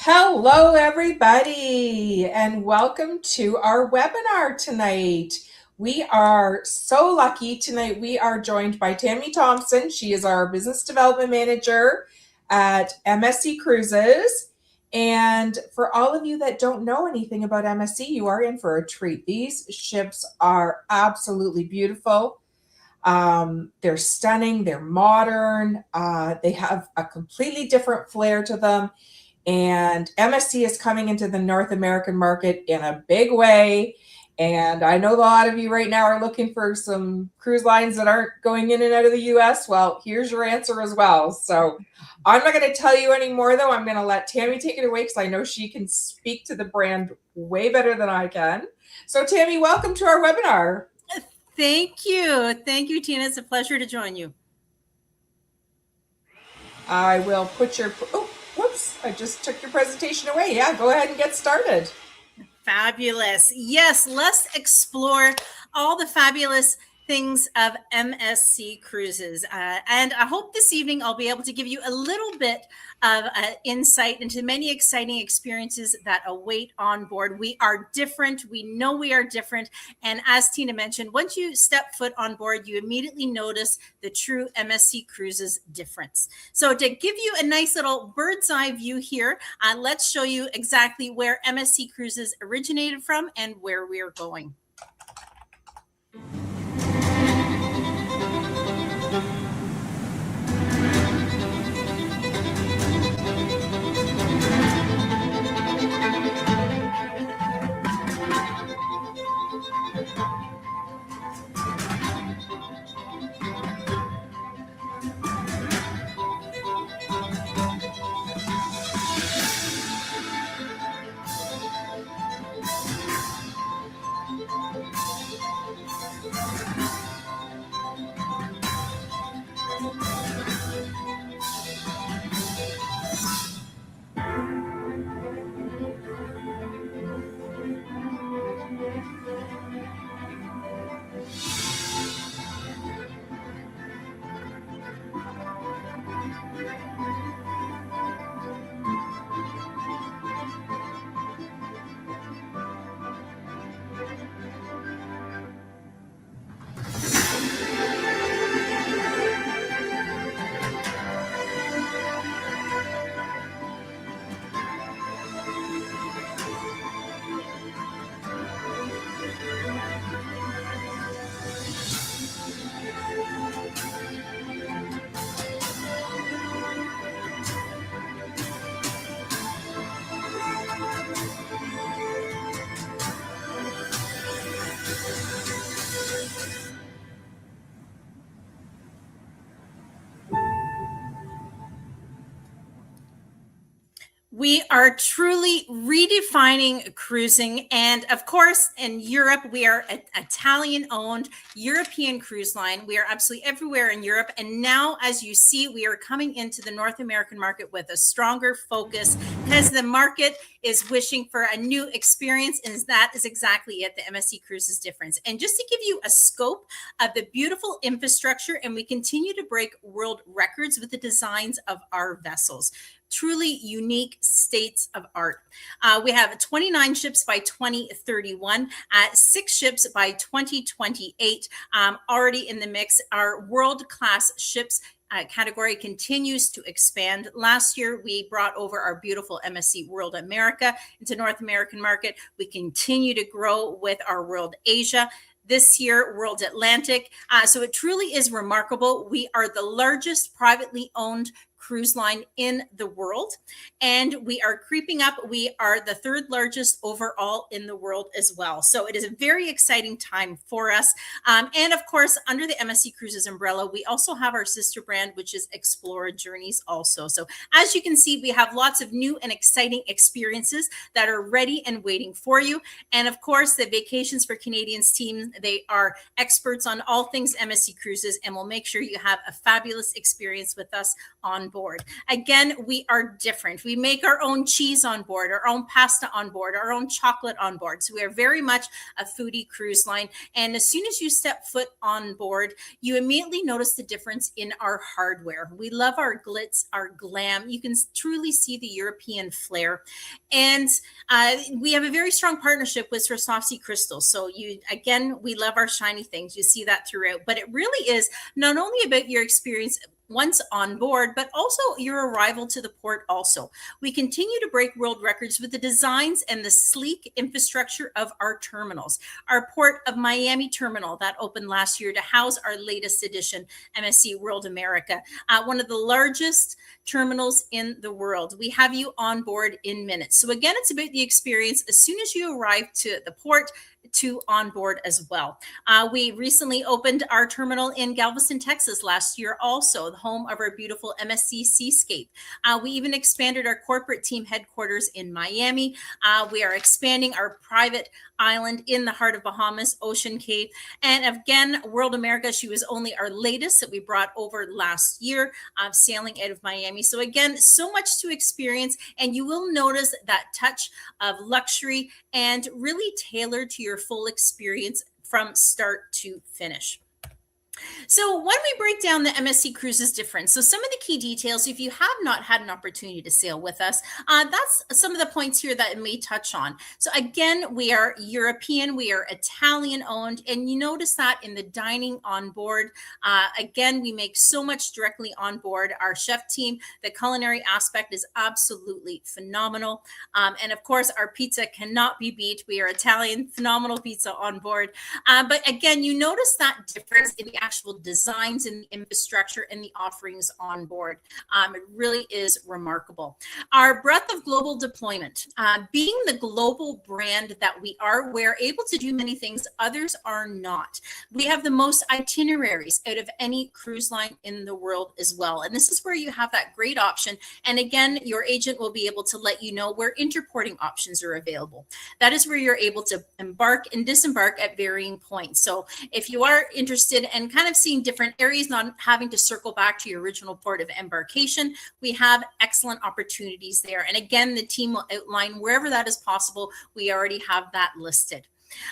Hello, everybody, and welcome to our webinar tonight. We are so lucky tonight. We are joined by Tammy Thompson. She is our business development manager at MSC Cruises. And for all of you that don't know anything about MSC, you are in for a treat. These ships are absolutely beautiful. They're stunning. They're modern. They have a completely different flair to them. And MSC is coming into the North American market in a big way. And I know a lot of you right now are looking for some cruise lines that aren't going in and out of the US. Well, here's your answer as well. So I'm not going to tell you any more, though. I'm going to let Tammy take it away because I know she can speak to the brand way better than I can. So Tammy, welcome to our webinar. Thank you. Thank you, Teena. It's a pleasure to join you. I will put your... Oh, whoops. I just took your presentation away. Yeah, go ahead and get started. Fabulous. Yes, let's explore all the fabulous things of MSC Cruises. And I hope this evening I'll be able to give you a little bit of insight into many exciting experiences that await on board. We are different. We know we are different. And as Teena mentioned, once you step foot on board, you immediately notice the true MSC Cruises difference. So to give you a nice little bird's eye view here, let's show you exactly where MSC Cruises originated from and where we are going. We are truly redefining cruising. And of course, in Europe, we are an Italian-owned European cruise line. We are absolutely everywhere in Europe. And now, as you see, we are coming into the North American market with a stronger focus because the market is wishing for a new experience. And that is exactly it, the MSC Cruises difference. And just to give you a scope of the beautiful infrastructure, and we continue to break world records with the designs of our vessels. Truly unique states of art. We have 29 ships by 2031, 6 ships by 2028 already in the mix. Our world-class ships category continues to expand. Last year, we brought over our beautiful MSC World America into North American market. We continue to grow with our World Asia. This year, World Atlantic. So it truly is remarkable. We are the largest privately owned cruise line in the world, and we are creeping up. We are the 3rd largest overall in the world as well. So it is a very exciting time for us. And of course, under the MSC Cruises umbrella, we also have our sister brand, which is Explora Journeys also. So as you can see, we have lots of new and exciting experiences that are ready and waiting for you. And of course, the Vacations for Canadians team, they are experts on all things MSC Cruises and will make sure you have a fabulous experience with us on board. Again, we are different. We make our own cheese on board, our own pasta on board, our own chocolate on board. So we are very much a foodie cruise line. And as soon as you step foot on board, you immediately notice the difference in our hardware. We love our glitz, our glam. You can truly see the European flair. And we have a very strong partnership with Swarovski crystals. So again, we love our shiny things. You see that throughout. But it really is not only about your experience once on board, but also your arrival to the port also. We continue to break world records with the designs and the sleek infrastructure of our terminals. Our Port of Miami terminal that opened last year to house our latest edition, MSC World America, one of the largest terminals in the world. We have you on board in minutes. So again, it's about the experience as soon as you arrive to the port, to on board as well. We recently opened our terminal in Galveston, Texas last year, also the home of our beautiful MSC Seascape. We even expanded our corporate team headquarters in Miami. We are expanding our private island in the heart of Bahamas, Ocean Cay. And again, World America, she was only our latest that we brought over last year, sailing out of Miami. So again, so much to experience, and you will notice that touch of luxury and really tailored to your full experience from start to finish. So when we break down the MSC Cruises difference, so some of the key details, if you have not had an opportunity to sail with us, that's some of the points here that it may touch on. So again, we are European, we are Italian owned, and you notice that in the dining on board. Again, we make so much directly on board. Our chef team, the culinary aspect is absolutely phenomenal. And of course, our pizza cannot be beat. We are Italian, phenomenal pizza on board. But again, you notice that difference in the actual designs and the infrastructure and the offerings on board. It really is remarkable. Our breadth of global deployment, being the global brand that we are, we're able to do many things others are not. We have the most itineraries out of any cruise line in the world as well. And this is where you have that great option. And again, your agent will be able to let you know where interporting options are available. That is where you're able to embark and disembark at varying points. So if you are interested in kind of seeing different areas, not having to circle back to your original port of embarkation, we have excellent opportunities there. And again, the team will outline wherever that is possible. We already have that listed.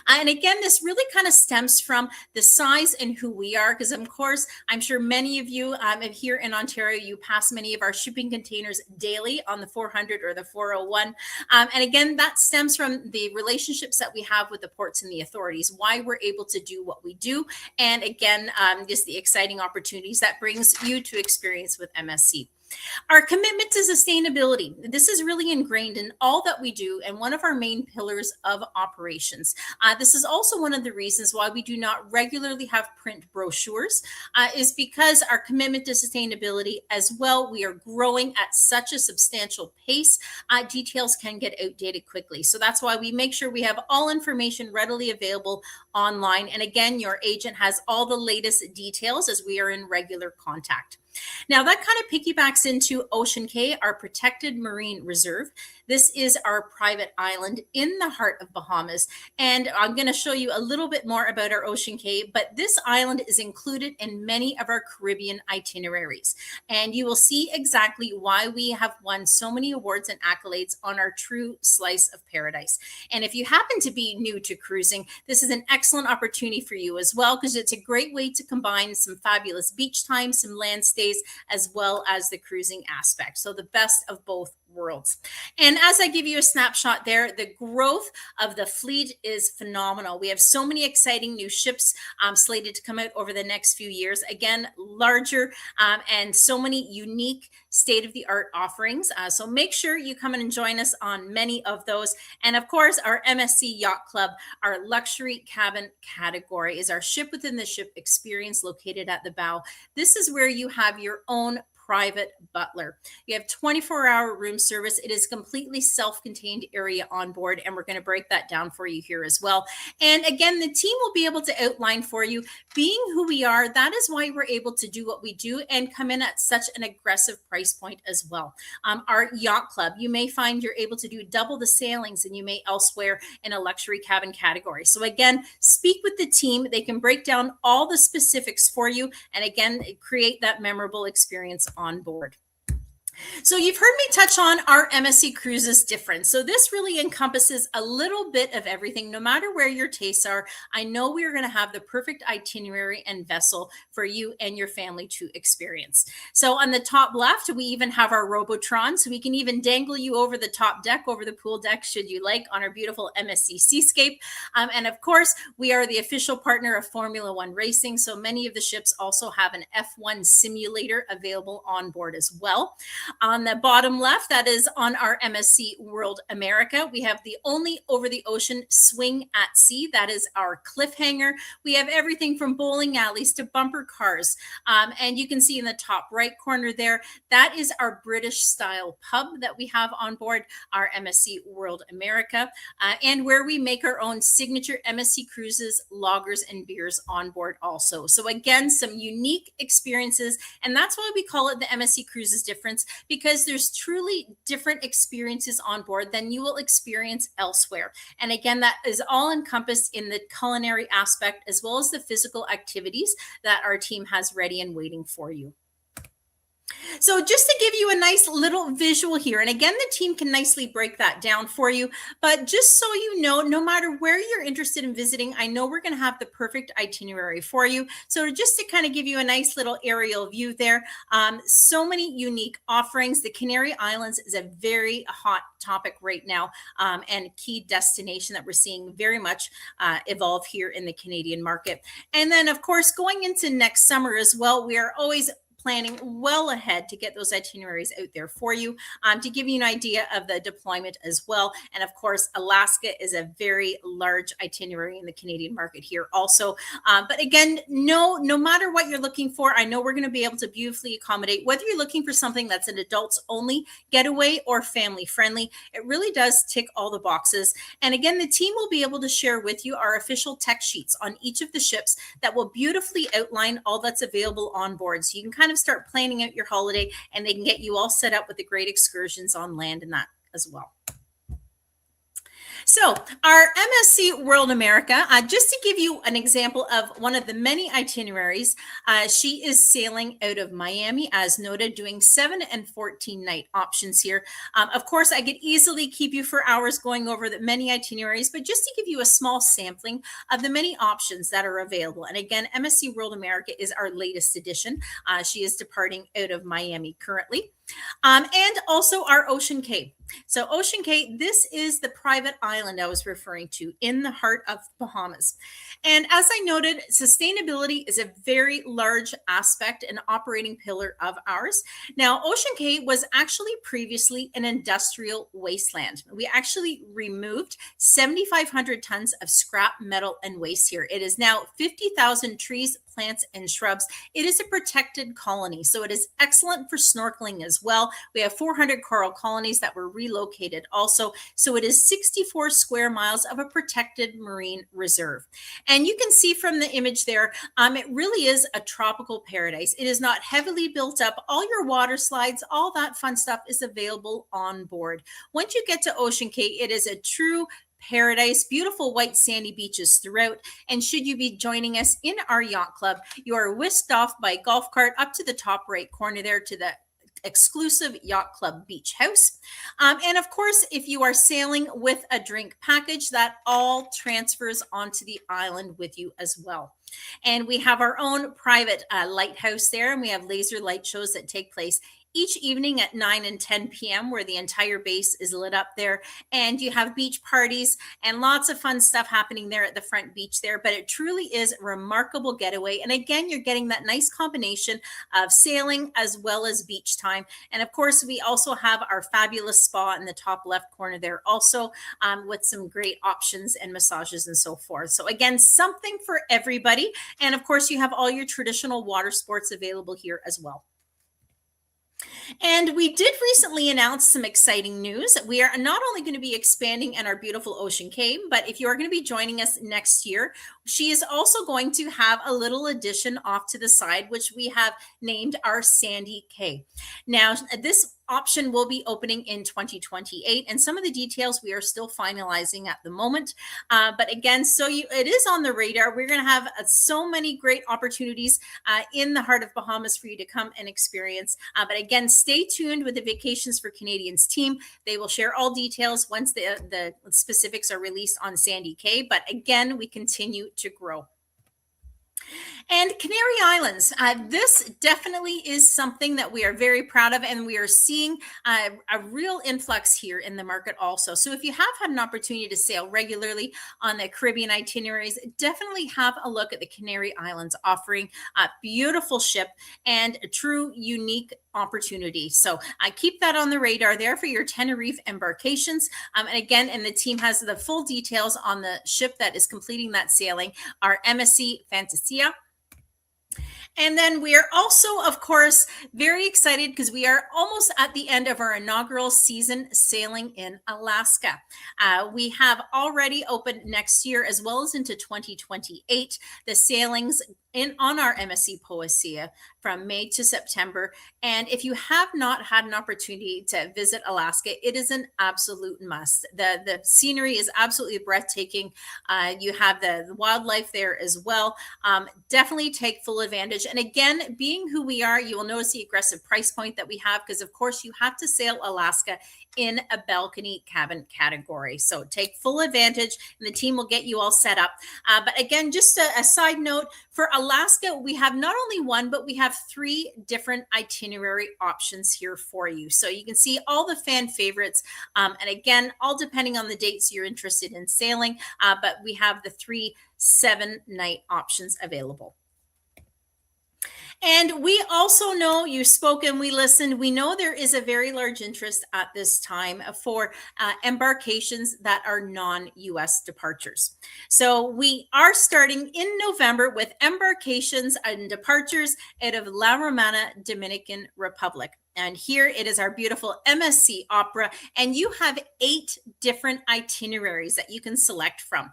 And again, this really kind of stems from the size and who we are, because of course, I'm sure many of you here in Ontario, you pass many of our shipping containers daily on the 400 or the 401. And again, that stems from the relationships that we have with the ports and the authorities, why we're able to do what we do. And again, just the exciting opportunities that brings you to experience with MSC. Our commitment to sustainability. This is really ingrained in all that we do and one of our main pillars of operations. This is also one of the reasons why we do not regularly have print brochures, is because our commitment to sustainability as well. We are growing at such a substantial pace. Details can get outdated quickly. So that's why we make sure we have all information readily available online. And again, your agent has all the latest details as we are in regular contact. Now that kind of piggybacks into Ocean Cay, our protected marine reserve. This is our private island in the heart of Bahamas. And I'm going to show you a little bit more about our Ocean Cay, but this island is included in many of our Caribbean itineraries. And you will see exactly why we have won so many awards and accolades on our true slice of paradise. And if you happen to be new to cruising, this is an excellent opportunity for you as well, because it's a great way to combine some fabulous beach time, some land stays, as well as the cruising aspect. So the best of both worlds. And as I give you a snapshot there, the growth of the fleet is phenomenal. We have so many exciting new ships slated to come out over the next few years. Again, larger and so many unique state-of-the-art offerings. So make sure you come in and join us on many of those. And of course, our MSC Yacht Club, our luxury cabin category, is our ship within the ship experience located at the bow. This is where you have your own private butler. You have 24-hour room service. It is completely self-contained area on board, and we're going to break that down for you here as well. And again, the team will be able to outline for you, being who we are, that is why we're able to do what we do and come in at such an aggressive price point as well. Our yacht club, you may find you're able to do double the sailings than you may elsewhere in a luxury cabin category. So again, speak with the team. They can break down all the specifics for you, and again, create that memorable experience on board. So you've heard me touch on our MSC Cruises difference. So this really encompasses a little bit of everything. No matter where your tastes are, I know we are going to have the perfect itinerary and vessel for you and your family to experience. So on the top left, we even have our Robotron, so we can even dangle you over the top deck, over the pool deck, should you like, on our beautiful MSC Seascape. And of course, we are the official partner of Formula One racing, so many of the ships also have an F1 simulator available on board as well. On the bottom left, that is on our MSC World America. We have the only over-the-ocean swing at sea. That is our cliffhanger. We have everything from bowling alleys to bumper cars. And you can see in the top right corner there, that is our British-style pub that we have on board our MSC World America, and where we make our own signature MSC Cruises, lagers, and beers on board also. So again, some unique experiences, and that's why we call it the MSC Cruises difference, because there's truly different experiences on board than you will experience elsewhere. And again, that is all encompassed in the culinary aspect as well as the physical activities that our team has ready and waiting for you. So just to give you a nice little visual here, and again, the team can nicely break that down for you, but just so you know, no matter where you're interested in visiting, I know we're going to have the perfect itinerary for you. So just to kind of give you a nice little aerial view there, so many unique offerings. The Canary Islands is a very hot topic right now, and key destination that we're seeing very much evolve here in the Canadian market. And then, of course, going into next summer as well, we are always planning well ahead to get those itineraries out there for you, to give you an idea of the deployment as well. And of course, Alaska is a very large itinerary in the Canadian market here also. But again, no matter what you're looking for, I know we're going to be able to beautifully accommodate, whether you're looking for something that's an adults only getaway or family friendly. It really does tick all the boxes. And again, the team will be able to share with you our official tech sheets on each of the ships that will beautifully outline all that's available on board. So you can kind of start planning out your holiday, and they can get you all set up with the great excursions on land and that as well. So our MSC World America, just to give you an example of one of the many itineraries, she is sailing out of Miami, as noted, doing 7 and 14 night options here. Of course, I could easily keep you for hours going over the many itineraries, but just to give you a small sampling of the many options that are available. And again, MSC World America is our latest edition. She is departing out of Miami currently. And also our Ocean Cay. So Ocean Cay, this is the private island I was referring to in the heart of Bahamas. And as I noted, sustainability is a very large aspect and operating pillar of ours. Now, Ocean Cay was actually previously an industrial wasteland. We actually removed 7,500 tons of scrap metal and waste here. It is now 50,000 trees, plants, and shrubs. It is a protected colony, so it is excellent for snorkeling as well. We have 400 coral colonies that were relocated also, so it is 64 square miles of a protected marine reserve. And you can see from the image there, it really is a tropical paradise. It is not heavily built up. All your water slides, all that fun stuff is available on board. Once you get to Ocean Cay, it is a true paradise, beautiful white sandy beaches throughout. And should you be joining us in our yacht club, you are whisked off by golf cart up to the top right corner there to the exclusive Yacht Club Beach House. And of course, if you are sailing with a drink package, that all transfers onto the island with you as well. And we have our own private lighthouse there, and we have laser light shows that take place each evening at 9 and 10 p.m. where the entire base is lit up there. And you have beach parties and lots of fun stuff happening there at the front beach there. But it truly is a remarkable getaway. And again, you're getting that nice combination of sailing as well as beach time. And of course, we also have our fabulous spa in the top left corner there also, with some great options and massages and so forth. So again, something for everybody. And of course, you have all your traditional water sports available here as well. And we did recently announce some exciting news. We are not only going to be expanding in our beautiful Ocean Cay, but if you are going to be joining us next year, she is also going to have a little addition off to the side, which we have named our Sandy Cay. Now, this option will be opening in 2028, and some of the details we are still finalizing at the moment. But again, it is on the radar. We're going to have so many great opportunities in the heart of Bahamas for you to come and experience. But again, stay tuned with the Vacations for Canadians team. They will share all details once the specifics are released on Sandy Cay. But again, we continue to grow. And Canary Islands, this definitely is something that we are very proud of, and we are seeing a real influx here in the market also. So if you have had an opportunity to sail regularly on the Caribbean itineraries, definitely have a look at the Canary Islands, offering a beautiful ship and a true unique opportunity. So keep that on the radar there for your Tenerife embarkations. And again, and the team has the full details on the ship that is completing that sailing, our MSC Fantasia. And then we are also, of course, very excited because we are almost at the end of our inaugural season sailing in Alaska. We have already opened next year as well as into 2028, the sailings on our MSC Poesia from May to September. And if you have not had an opportunity to visit Alaska, it is an absolute must. The scenery is absolutely breathtaking. You have the wildlife there as well. Definitely take full advantage. And again, being who we are, you will notice the aggressive price point that we have, because of course you have to sail Alaska in a balcony cabin category. So take full advantage, and the team will get you all set up. But again, just a side note, for Alaska, we have not only one, but we have 3 different itinerary options here for you. So you can see all the fan favorites. And again, all depending on the dates you're interested in sailing. But we have the 3 7-night options available. And we also know, you spoke and we listened, we know there is a very large interest at this time for embarkations that are non-US departures. So we are starting in November with embarkations and departures out of La Romana, Dominican Republic. And here it is our beautiful MSC Opera, and you have 8 different itineraries that you can select from.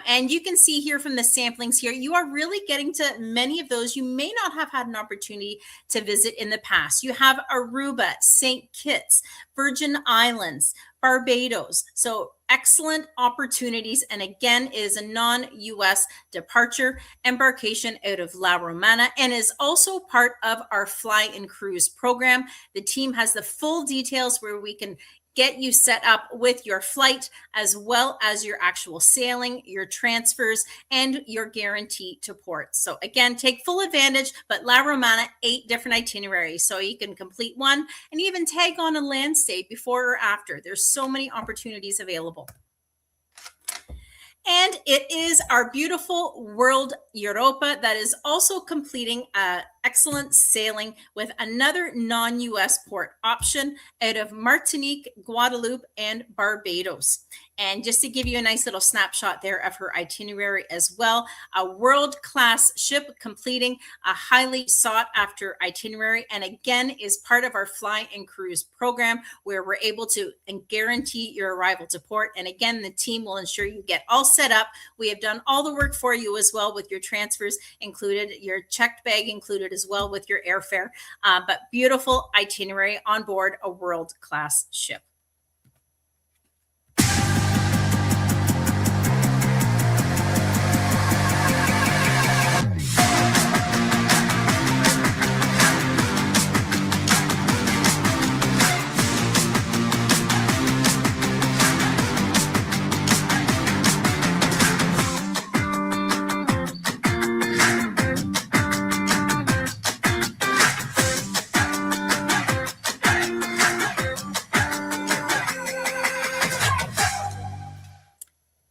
And you can see here from the samplings here, you are really getting to many of those you may not have had an opportunity to visit in the past. You have Aruba, St. Kitts, Virgin Islands, Barbados. So excellent opportunities. And again, it is a non-US departure embarkation out of La Romana, and is also part of our Fly and Cruise program. The team has the full details where we can get you set up with your flight, as well as your actual sailing, your transfers, and your guarantee to port. So again, take full advantage, but La Romana, 8 different itineraries. So you can complete one and even tag on a land stay before or after. There's so many opportunities available. And it is our beautiful World Europa that is also completing excellent sailing with another non-US port option out of Martinique, Guadeloupe, and Barbados. And just to give you a nice little snapshot there of her itinerary as well, a world-class ship completing a highly sought-after itinerary, and again is part of our Fly and Cruise program, where we're able to guarantee your arrival to port. And again, the team will ensure you get all set up. We have done all the work for you as well, with your transfers included, your checked bag included as well with your airfare. But beautiful itinerary on board a world-class ship.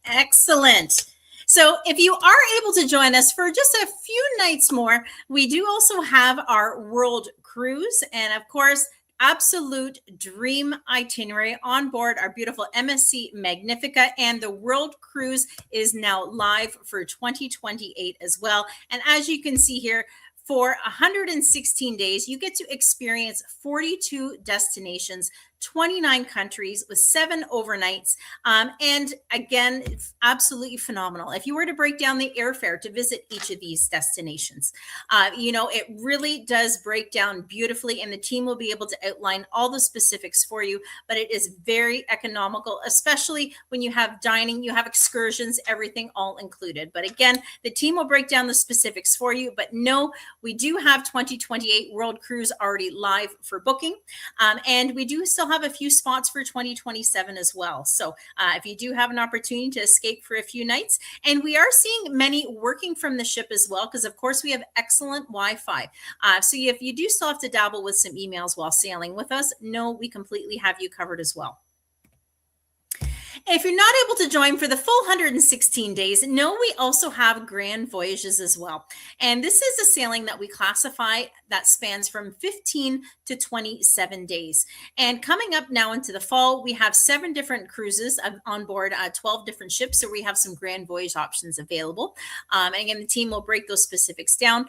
Excellent. So if you are able to join us for just a few nights more, we do also have our World Cruise, and of course, absolute dream itinerary on board our beautiful MSC Magnifica, and the World Cruise is now live for 2028 as well. And as you can see here, for 116 days, you get to experience 42 destinations, 29 countries with 7 overnights. And again, it's absolutely phenomenal. If you were to break down the airfare to visit each of these destinations, it really does break down beautifully, and the team will be able to outline all the specifics for you. But it is very economical, especially when you have dining, you have excursions, everything all included. But again, the team will break down the specifics for you. But no, we do have 2028 World Cruise already live for booking. And we do still have a few spots for 2027 as well. So if you do have an opportunity to escape for a few nights, and we are seeing many working from the ship as well, because of course we have excellent Wi-Fi. So if you do still have to dabble with some emails while sailing with us, no, we completely have you covered as well. If you're not able to join for the full 116 days, no, we also have grand voyages as well. And this is a sailing that we classify that spans from 15 to 27 days. And coming up now into the fall, we have 7 different cruises on board 12 different ships. So we have some grand voyage options available. And again, the team will break those specifics down.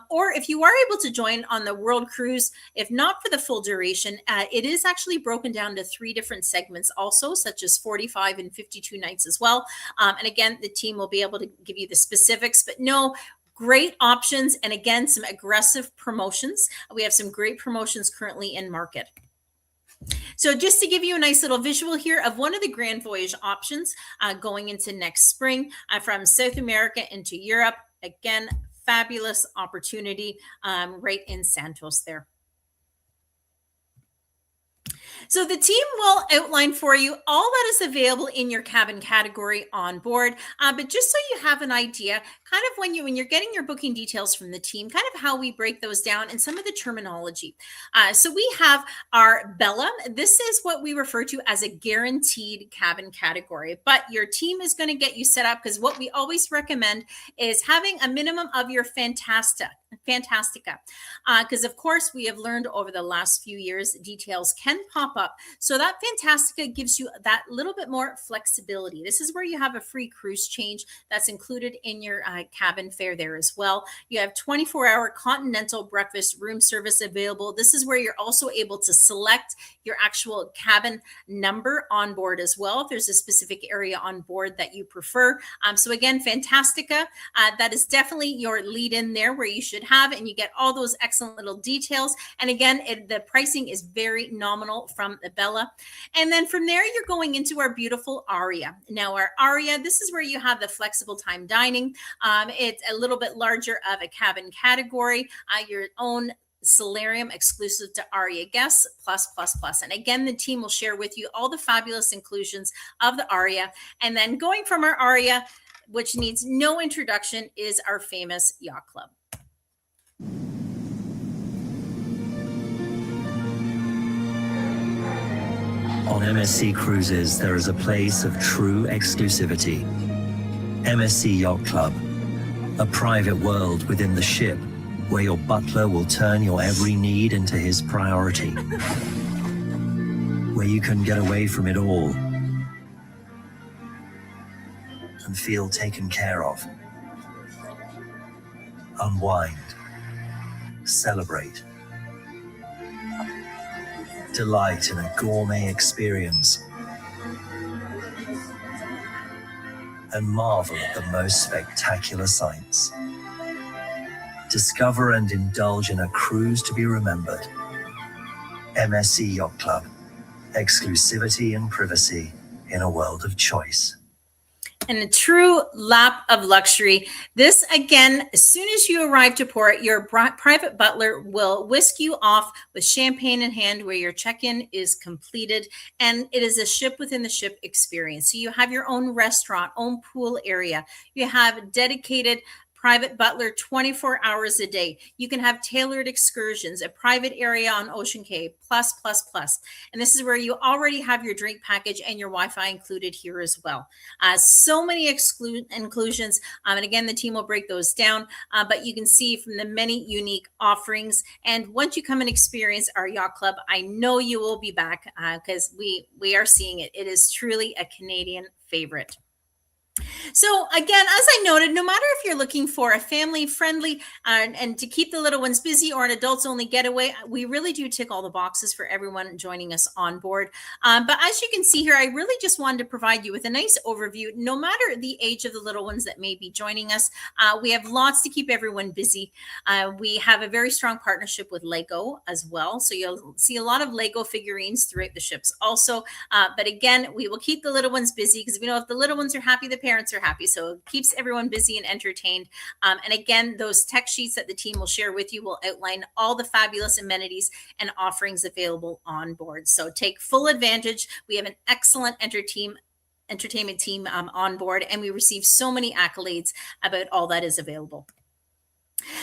Or if you are able to join on the World Cruise, if not for the full duration, it is actually broken down to 3 different segments also, such as 45 and 52 nights as well. And again, the team will be able to give you the specifics, but no, great options. And again, some aggressive promotions. We have some great promotions currently in market. So just to give you a nice little visual here of one of the grand voyage options going into next spring from South America into Europe. Again, fabulous opportunity right in Santos there. So the team will outline for you all that is available in your cabin category on board. But just so you have an idea, kind of when you're getting your booking details from the team, kind of how we break those down and some of the terminology. So we have our Bella. This is what we refer to as a guaranteed cabin category. But your team is going to get you set up, because what we always recommend is having a minimum of your Fantastica. Because of course we have learned over the last few years details can pop up. So that Fantastica gives you that little bit more flexibility. This is where you have a free cruise change that's included in your cabin fare there as well. You have 24-hour continental breakfast room service available. This is where you're also able to select your actual cabin number on board as well, if there's a specific area on board that you prefer. So again, Fantastica, that is definitely your lead in there where you should have, and you get all those excellent little details. And again, the pricing is very nominal from the Bella. And then from there, you're going into our beautiful Aria. Now our Aria, this is where you have the flexible time dining. It's a little bit larger of a cabin category, your own solarium exclusive to Aria guests, plus. And again, the team will share with you all the fabulous inclusions of the Aria. And then going from our Aria, which needs no introduction, is our famous Yacht Club. On MSC Cruises, there is a place of true exclusivity. MSC Yacht Club, a private world within the ship where your butler will turn your every need into his priority. Where you can get away from it all and feel taken care of. Unwind. Celebrate. Delight in a gourmet experience. And marvel at the most spectacular sights. Discover and indulge in a cruise to be remembered. MSC Yacht Club. Exclusivity and privacy in a world of choice. And a true lap of luxury. This, again, as soon as you arrive to port, your private butler will whisk you off with champagne in hand where your check-in is completed. And it is a ship within the ship experience. So you have your own restaurant, own pool area. You have dedicated private butler 24 hours a day. You can have tailored excursions, a private area on Ocean Cay, plus. And this is where you already have your drink package and your Wi-Fi included here as well. So many inclusions. And again, the team will break those down, but you can see from the many unique offerings. And once you come and experience our Yacht Club, I know you will be back because we are seeing it. It is truly a Canadian favorite. So again, as I noted, no matter if you're looking for a family friendly and to keep the little ones busy or an adults only getaway, we really do tick all the boxes for everyone joining us on board. But as you can see here, I really just wanted to provide you with a nice overview. No matter the age of the little ones that may be joining us, we have lots to keep everyone busy. We have a very strong partnership with Lego as well. So you'll see a lot of Lego figurines throughout the ships also. But again, we will keep the little ones busy because we know if the little ones are happy, the parents are happy. So it keeps everyone busy and entertained. And again, those tech sheets that the team will share with you will outline all the fabulous amenities and offerings available on board. So take full advantage. We have an excellent entertainment team on board, and we receive so many accolades about all that is available.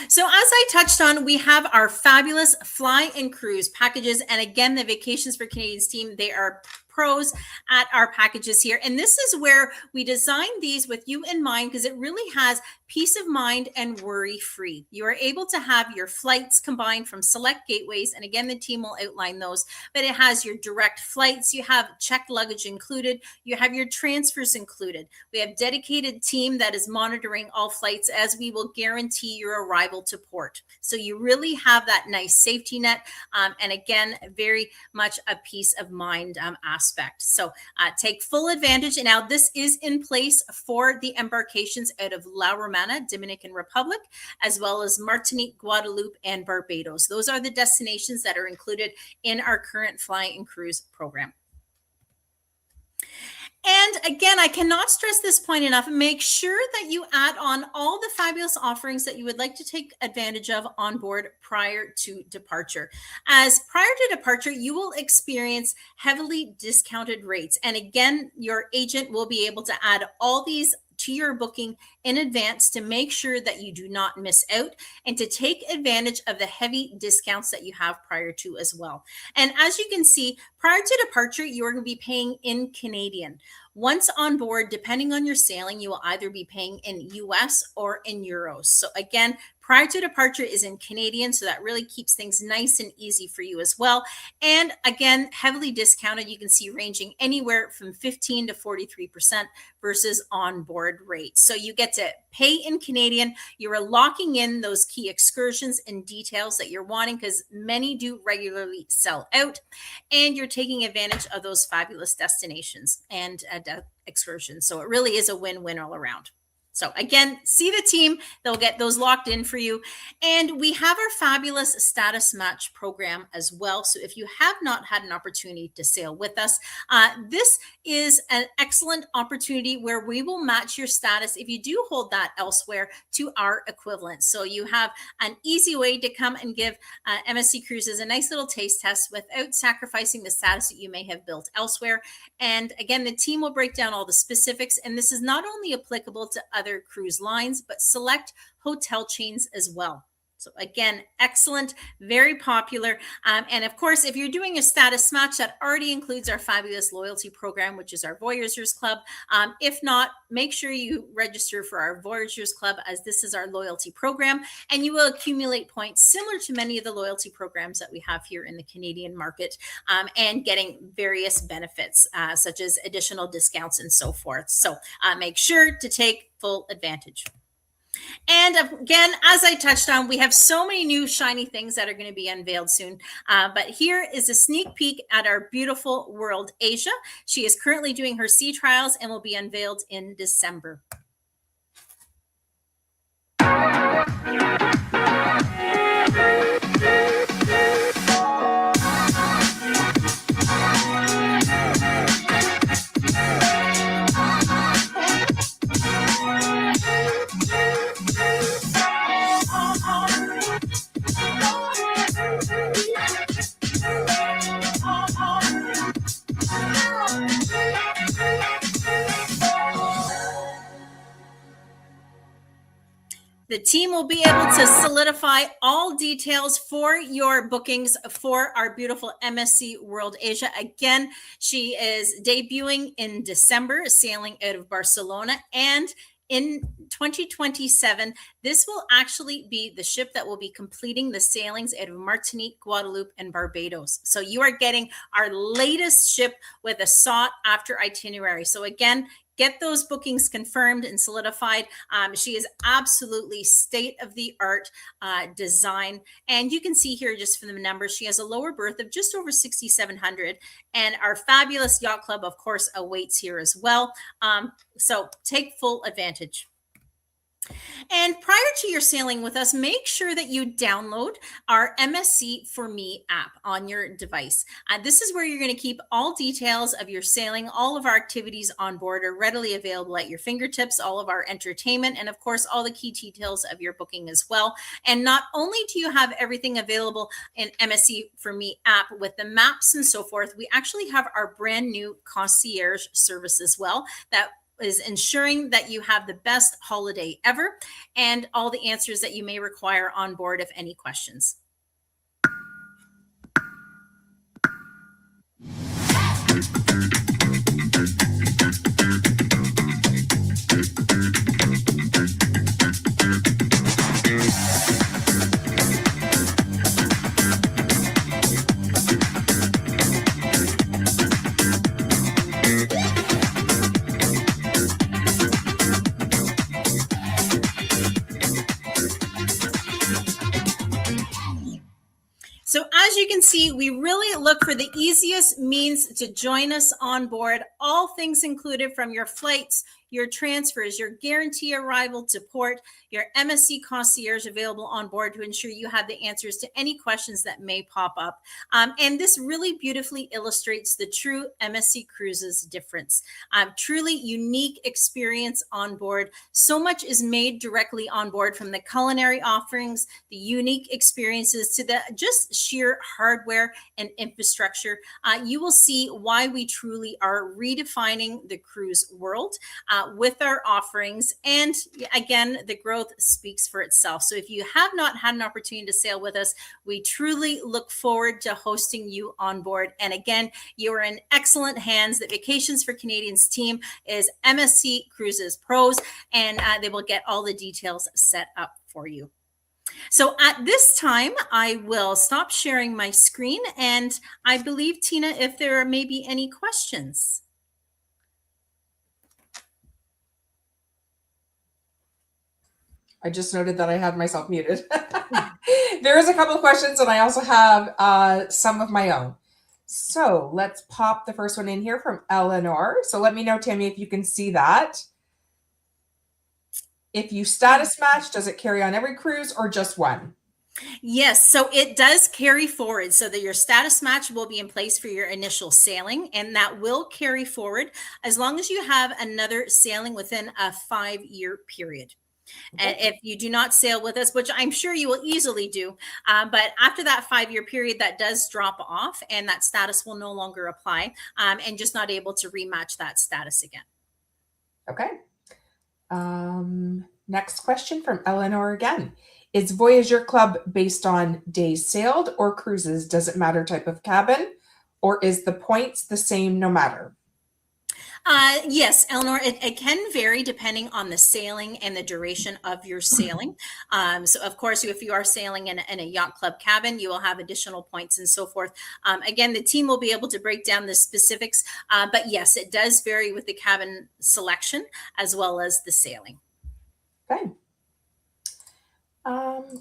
So as I touched on, we have our fabulous fly and cruise packages. And again, the Vacations for Canadians team, they are pros at our packages here. And this is where we designed these with you in mind because it really has peace of mind and worry free. You are able to have your flights combined from select gateways. And again, the team will outline those, but it has your direct flights. You have checked luggage included. You have your transfers included. We have dedicated team that is monitoring all flights as we will guarantee your arrival to port. So you really have that nice safety net. And again, very much a peace of mind aspect. So take full advantage. And now this is in place for the embarkations out of La Romana, Dominican Republic, as well as Martinique, Guadeloupe, and Barbados. Those are the destinations that are included in our current fly and cruise program. And again, I cannot stress this point enough. Make sure that you add on all the fabulous offerings that you would like to take advantage of on board prior to departure. As prior to departure, you will experience heavily discounted rates. And again, your agent will be able to add all these to your booking in advance to make sure that you do not miss out and to take advantage of the heavy discounts that you have prior to as well. And as you can see, prior to departure, you are going to be paying in Canadian. Once on board, depending on your sailing, you will either be paying in US or in euros. So again, prior to departure is in Canadian, so that really keeps things nice and easy for you as well. And again, heavily discounted, you can see ranging anywhere from 15 to 43% versus onboard rates. So you get to pay in Canadian. You are locking in those key excursions and details that you're wanting because many do regularly sell out. And you're taking advantage of those fabulous destinations and excursions. So it really is a win-win all around. So again, see the team, they'll get those locked in for you. And we have our fabulous status match program as well. So if you have not had an opportunity to sail with us, this is an excellent opportunity where we will match your status if you do hold that elsewhere to our equivalent. So you have an easy way to come and give MSC Cruises a nice little taste test without sacrificing the status that you may have built elsewhere. And again, the team will break down all the specifics. And this is not only applicable to other cruise lines, but select hotel chains as well. So again, excellent, very popular. And of course, if you're doing a status match, that already includes our fabulous loyalty program, which is our Voyageurs Club. If not, make sure you register for our Voyageurs Club, as this is our loyalty program, and you will accumulate points similar to many of the loyalty programs that we have here in the Canadian market, and getting various benefits, such as additional discounts and so forth. So make sure to take full advantage. And again, as I touched on, we have so many new shiny things that are going to be unveiled soon. But here is a sneak peek at our beautiful World Asia. She is currently doing her sea trials and will be unveiled in December. The team will be able to solidify all details for your bookings for our beautiful MSC World Asia. Again, she is debuting in December, sailing out of Barcelona, and in 2027, this will actually be the ship that will be completing the sailings out of Martinique, Guadeloupe, and Barbados. So you are getting our latest ship with a sought after itinerary. So again, get those bookings confirmed and solidified. She is absolutely state-of-the-art design. And you can see here just from the numbers, she has a lower berth of just over 6,700. And our fabulous yacht club, of course, awaits here as well. So take full advantage. And prior to your sailing with us, make sure that you download our MSC For Me app on your device. This is where you're going to keep all details of your sailing. All of our activities on board are readily available at your fingertips, all of our entertainment, and of course, all the key details of your booking as well. And not only do you have everything available in MSC For Me app with the maps and so forth, we actually have our brand new concierge service as well that is ensuring that you have the best holiday ever and all the answers that you may require on board if any questions. So as you can see, we really look for the easiest means to join us on board, all things included from your flights, your transfers, your guarantee arrival to port, your MSC concierge available on board to ensure you have the answers to any questions that may pop up. And this really beautifully illustrates the true MSC Cruises difference. Truly unique experience on board. So much is made directly on board, from the culinary offerings, the unique experiences, to the just sheer hardware and infrastructure. You will see why we truly are redefining the cruise world with our offerings. And again, the growth speaks for itself. So if you have not had an opportunity to sail with us, we truly look forward to hosting you on board. And again, you are in excellent hands. The Vacations for Canadians team is MSC Cruises Pros, and they will get all the details set up for you. So at this time, I will stop sharing my screen, and I believe, Teena, if there may be any questions. I just noted that I had myself muted. There is a couple of questions, and I also have some of my own. So let's pop the first one in here from Eleanor. So let me know, Tammy, if you can see that. If you status match, does it carry on every cruise or just one? Yes, so it does carry forward, so that your status match will be in place for your initial sailing, and that will carry forward as long as you have another sailing within a 5-year period. Okay. And if you do not sail with us, which I'm sure you will easily do, but after that 5-year period, that does drop off, and that status will no longer apply, and just not able to rematch that status again. Okay. Next question from Eleanor again. Is Voyageur Club based on days sailed or cruises? Does it matter type of cabin, or is the points the same no matter? Yes, Eleanor, it can vary depending on the sailing and the duration of your sailing. So, of course, if you are sailing in a yacht club cabin, you will have additional points and so forth. Again, the team will be able to break down the specifics. But yes, it does vary with the cabin selection as well as the sailing. Okay.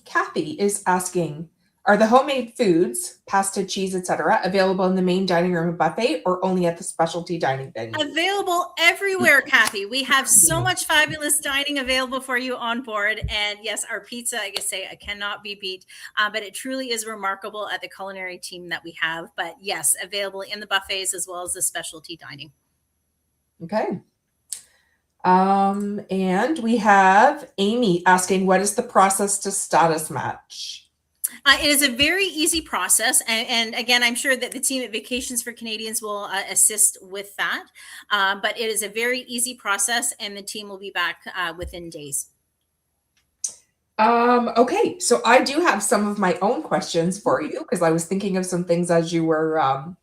Kathy is asking, are the homemade foods, pasta, cheese, etc., available in the main dining room buffet or only at the specialty dining venue? Available everywhere, Kathy. We have so much fabulous dining available for you on board. And yes, our pizza, like I say, cannot be beat. But it truly is remarkable at the culinary team that we have. But yes, available in the buffets as well as the specialty dining. Okay. And we have Amy asking, what is the process to status match? It is a very easy process. And again, I'm sure that the team at Vacations for Canadians will assist with that. But it is a very easy process, and the team will be back within days. Okay, so I do have some of my own questions for you, because I was thinking of some things as you were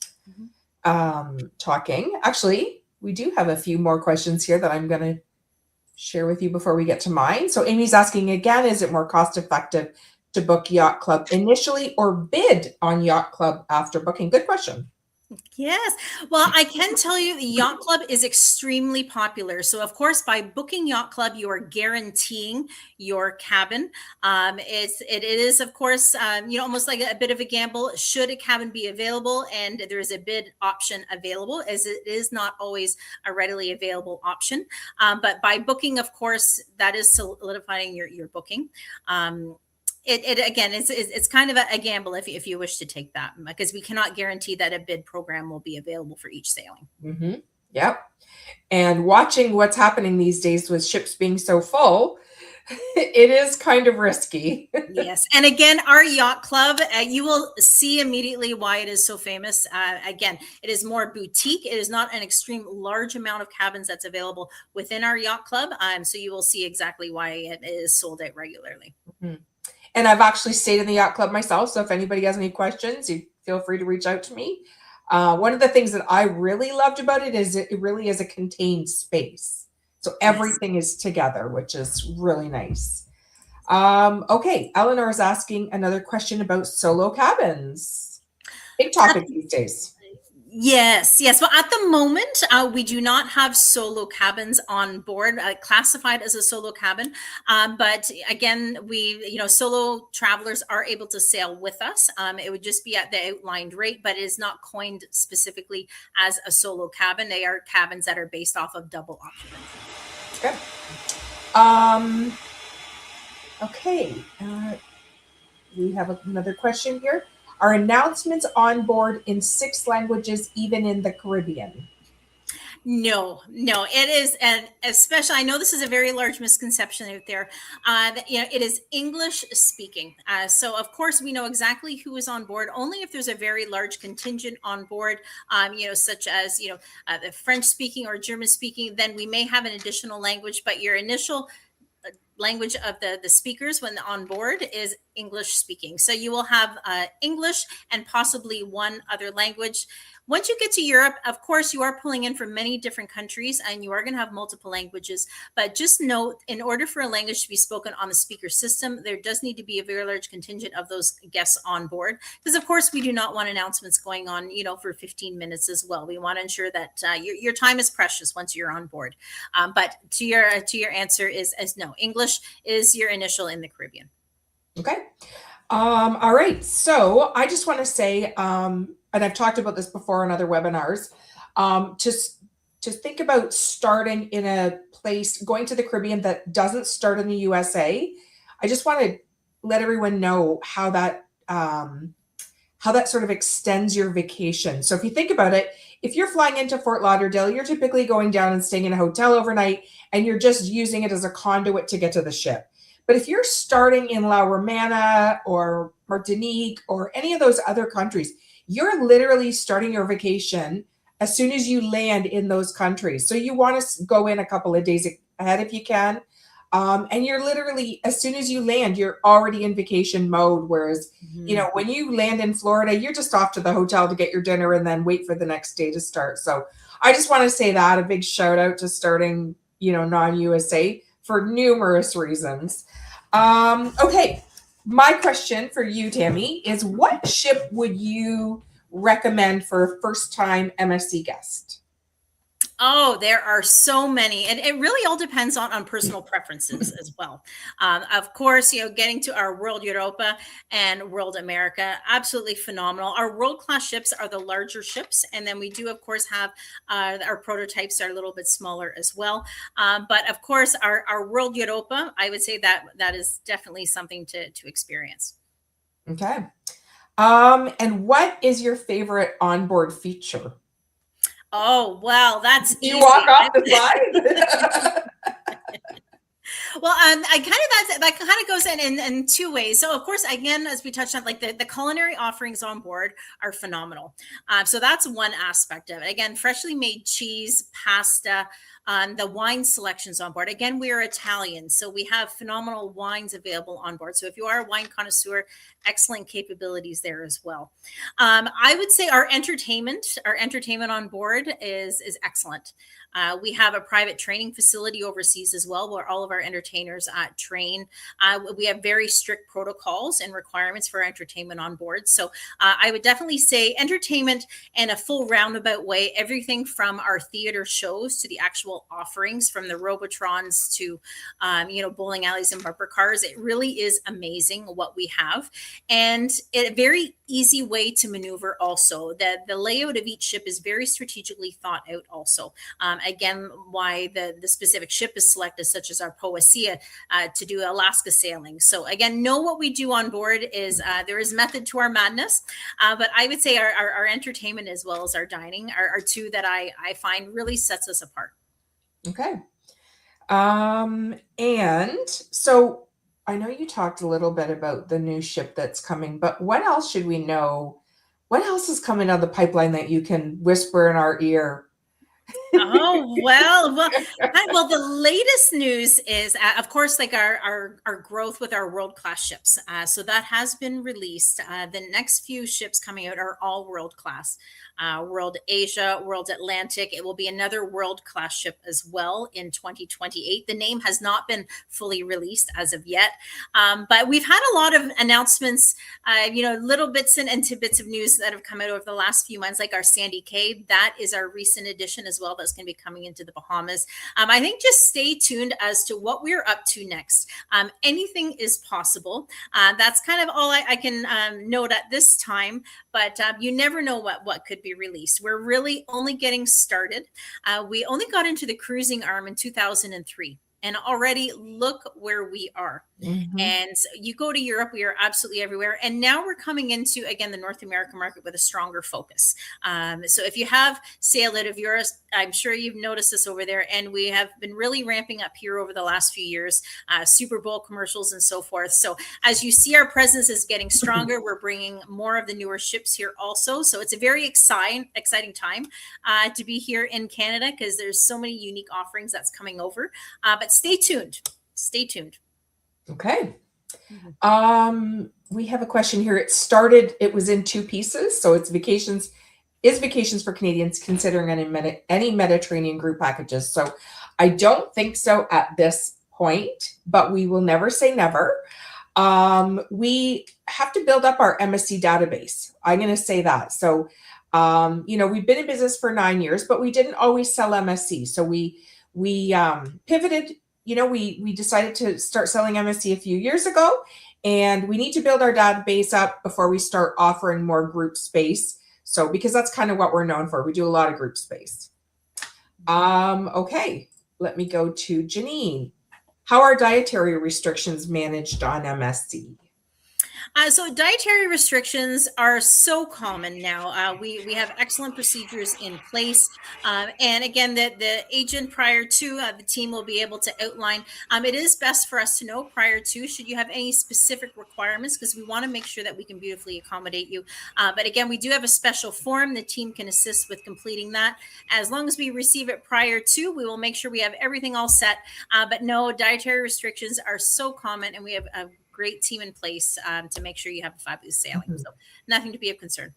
talking. Actually, we do have a few more questions here that I'm going to share with you before we get to mine. So Amy's asking again, is it more cost effective to book Yacht Club initially or bid on Yacht Club after booking? Good question. Yes. Well, I can tell you the yacht club is extremely popular. So, of course, by booking yacht club, you are guaranteeing your cabin. It is, of course, almost like a bit of a gamble. Should a cabin be available, and there is a bid option available, as it is not always a readily available option. But by booking, of course, that is solidifying your booking. It again, it's kind of a gamble if you wish to take that, because we cannot guarantee that a bid program will be available for each sailing. Mm-hmm. Yep. And watching what's happening these days with ships being so full, it is kind of risky. Yes. And again, our yacht club, you will see immediately why it is so famous. Again, it is more boutique. It is not an extreme large amount of cabins that's available within our yacht club. So you will see exactly why it is sold out regularly. Mm-hmm. And I've actually stayed in the yacht club myself. So if anybody has any questions, you feel free to reach out to me. One of the things that I really loved about it is it really is a contained space. So everything is together, which is really nice. Okay, Eleanor is asking another question about solo cabins. Big topic these days. Yes. Well, at the moment, we do not have solo cabins on board, classified as a solo cabin. But again, solo travelers are able to sail with us. It would just be at the outlined rate, but it is not coined specifically as a solo cabin. They are cabins that are based off of double occupancy. Okay. We have another question here. Are announcements on board in 6 languages, even in the Caribbean? No, it is, and especially, I know this is a very large misconception out there. It is English speaking. So of course we know exactly who is on board only if there's a very large contingent on board, such as, the French speaking or German speaking, then we may have an additional language, but your initial language of the speakers when on board is English speaking. So you will have English and possibly one other language. Once you get to Europe, of course, you are pulling in from many different countries and you are going to have multiple languages. But just note, in order for a language to be spoken on the speaker system, there does need to be a very large contingent of those guests on board. Because, of course, we do not want announcements going on, for 15 minutes as well. We want to ensure that your time is precious once you're on board. But to your answer is no. English is your initial in the Caribbean. Okay. All right. So I just want to say, and I've talked about this before in other webinars, to think about starting in a place, going to the Caribbean that doesn't start in the USA. I just want to let everyone know how that sort of extends your vacation. So if you think about it, if you're flying into Fort Lauderdale, you're typically going down and staying in a hotel overnight, and you're just using it as a conduit to get to the ship. But if you're starting in La Romana or Martinique or any of those other countries, you're literally starting your vacation as soon as you land in those countries. So you want to go in a couple of days ahead if you can. And you're literally, as soon as you land, you're already in vacation mode. Whereas, when you land in Florida, you're just off to the hotel to get your dinner and then wait for the next day to start. So I just want to say that, a big shout out to starting, non-USA for numerous reasons. Okay. My question for you, Tammy, is what ship would you recommend for a first-time MSC guest? Oh, there are so many. And it really all depends on personal preferences as well. Of course, getting to our World Europa and World America, absolutely phenomenal. Our world-class ships are the larger ships. And then we do, of course, have our prototypes are a little bit smaller as well. But of course, our World Europa, I would say that is definitely something to experience. Okay. And what is your favorite onboard feature? Oh, well, that's you easy. Walk off the side? Well, that kind of goes in 2 ways. So, of course, again, as we touched on, like the culinary offerings on board are phenomenal. So that's one aspect of it. Again, freshly made cheese, pasta, the wine selections on board. Again, we are Italian, so we have phenomenal wines available on board. So if you are a wine connoisseur, excellent capabilities there as well. I would say our entertainment on board is excellent. We have a private training facility overseas as well, where all of our entertainers train. We have very strict protocols and requirements for entertainment on board. So I would definitely say entertainment in a full roundabout way, everything from our theater shows to the actual offerings, from the Robotrons to, bowling alleys and bumper cars. It really is amazing what we have. And a very easy way to maneuver also. The layout of each ship is very strategically thought out also. Again, why the specific ship is selected, such as our Poesia, to do Alaska sailing. So again, know what we do on board is there is method to our madness. But I would say our entertainment as well as our dining are two that I find really sets us apart. Okay. And so I know you talked a little bit about the new ship that's coming, but what else should we know? What else is coming down the pipeline that you can whisper in our ear? Oh, well, the latest news is, of course, like our growth with our world-class ships. So that has been released. The next few ships coming out are all world-class. World Asia, World Atlantic. It will be another world-class ship as well in 2028. The name has not been fully released as of yet, but we've had a lot of announcements, little bits and tidbits of news that have come out over the last few months, like our Sandy Cay. That is our recent addition as well. That's going to be coming into the Bahamas. I think just stay tuned as to what we're up to next. Anything is possible. That's kind of all I can note at this time, but you never know what could be released. We're really only getting started. We only got into the cruising arm in 2003. And already look where we are. Mm-hmm. And you go to Europe, we are absolutely everywhere. And now we're coming into, again, the North American market with a stronger focus. So if you have sailed out of Europe, I'm sure you've noticed this over there. And we have been really ramping up here over the last few years, Super Bowl commercials and so forth. So as you see, our presence is getting stronger. We're bringing more of the newer ships here also. So it's a very exciting time to be here in Canada, because there's so many unique offerings that's coming over. But stay tuned. Stay tuned. Okay. We have a question here. It was in two pieces. So it's vacations for Canadians considering any Mediterranean group packages. So I don't think so at this point, but we will never say never. We have to build up our MSC database. I'm going to say that. So, we've been in business for 9 years, but we didn't always sell MSC. So we pivoted. We decided to start selling MSC a few years ago, and we need to build our database up before we start offering more group space. So, because that's kind of what we're known for. We do a lot of group space. Okay, let me go to Janine. How are dietary restrictions managed on MSC? So dietary restrictions are so common now. We have excellent procedures in place. And again, the agent prior to the team will be able to outline. It is best for us to know prior to, should you have any specific requirements, because we want to make sure that we can beautifully accommodate you. But again, we do have a special form. The team can assist with completing that. As long as we receive it prior to, we will make sure we have everything all set. But no, dietary restrictions are so common, and we have a great team in place to make sure you have a fabulous sailing. Mm-hmm. So nothing to be of concern.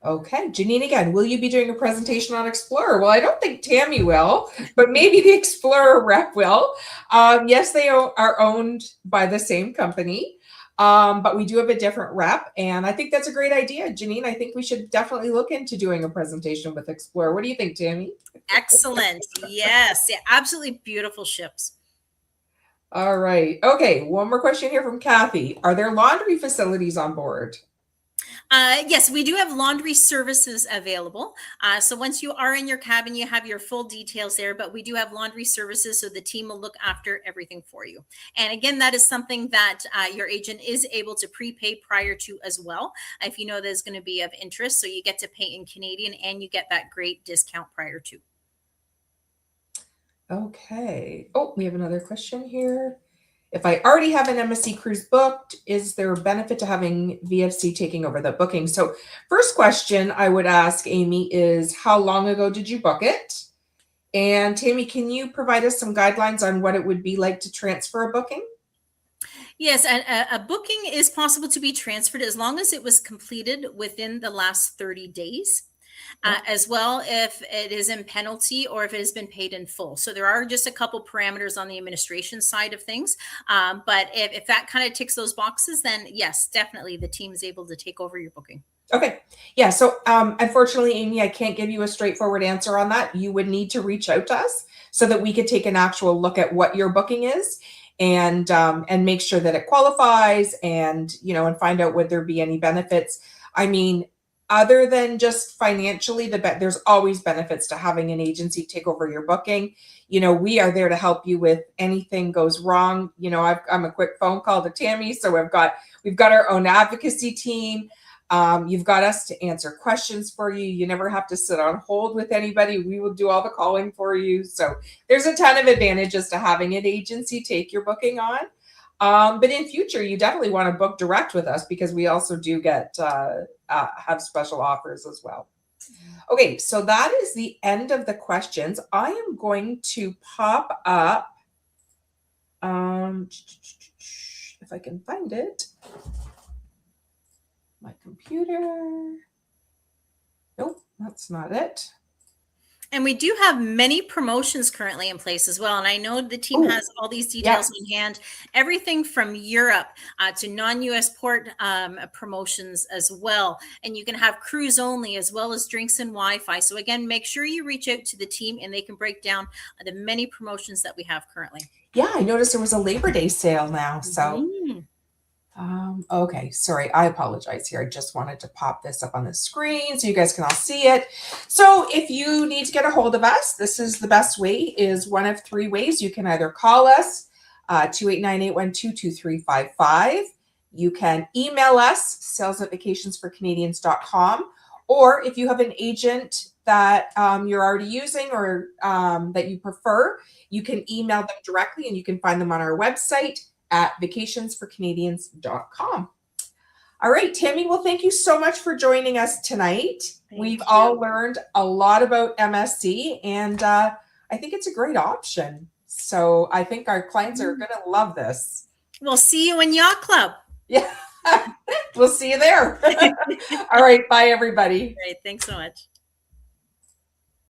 Okay, Janine again, will you be doing a presentation on Explorer? Well, I don't think Tammy will, but maybe the Explorer rep will. Yes, they are owned by the same company, but we do have a different rep, and I think that's a great idea, Janine. I think we should definitely look into doing a presentation with Explorer. What do you think, Tammy? Excellent. Yes, yeah, absolutely beautiful ships. All right. Okay. One more question here from Kathy. Are there laundry facilities on board? Yes, we do have laundry services available. So once you are in your cabin, you have your full details there, but we do have laundry services, so the team will look after everything for you. And again, that is something that your agent is able to prepay prior to as well, if you know there's going to be of interest. So you get to pay in Canadian, and you get that great discount prior to. Okay. Oh, we have another question here. If I already have an MSC cruise booked, is there a benefit to having VFC taking over the booking? So first question I would ask Amy is, how long ago did you book it? And Tammy, can you provide us some guidelines on what it would be like to transfer a booking? Yes, a booking is possible to be transferred as long as it was completed within the last 30 days. as well if it is in penalty or if it has been paid in full. So there are just a couple parameters on the administration side of things. But if that kind of ticks those boxes, then yes, definitely the team is able to take over your booking. Okay. Yeah. So unfortunately, Amy, I can't give you a straightforward answer on that. You would need to reach out to us so that we could take an actual look at what your booking is and make sure that it qualifies and, and find out would there be any benefits. I mean, other than just financially, there's always benefits to having an agency take over your booking. We are there to help you with anything goes wrong. I'm a quick phone call to Tammy. So we've got our own advocacy team. You've got us to answer questions for you. You never have to sit on hold with anybody. We will do all the calling for you. So there's a ton of advantages to having an agency take your booking on. But in future, you definitely want to book direct with us because we also do have special offers as well. Okay, so that is the end of the questions. I am going to pop up, if I can find it. My computer. Nope, that's not it. And we do have many promotions currently in place as well. And I know the team has all these details in hand, everything from Europe to non-US port promotions as well. And you can have cruise only as well as drinks and Wi-Fi. So again, make sure you reach out to the team and they can break down the many promotions that we have currently. Yeah, I noticed there was a Labor Day sale now. So okay, sorry, I apologize here. I just wanted to pop this up on the screen so you guys can all see it. So if you need to get a hold of us, this is the best way, is one of three ways. You can either call us, 289-812-2355. You can email us, sales@vacationsforcanadians.com. Or if you have an agent that you're already using or that you prefer, you can email them directly and you can find them on our website at vacationsforcanadians.com. All right, Tammy, well, thank you so much for joining us tonight. We've all learned a lot about MSC, and I think it's a great option. So I think our clients are going to love this. We'll see you in Yacht Club. Yeah, we'll see you there. All right, bye, everybody. Great, thanks so much.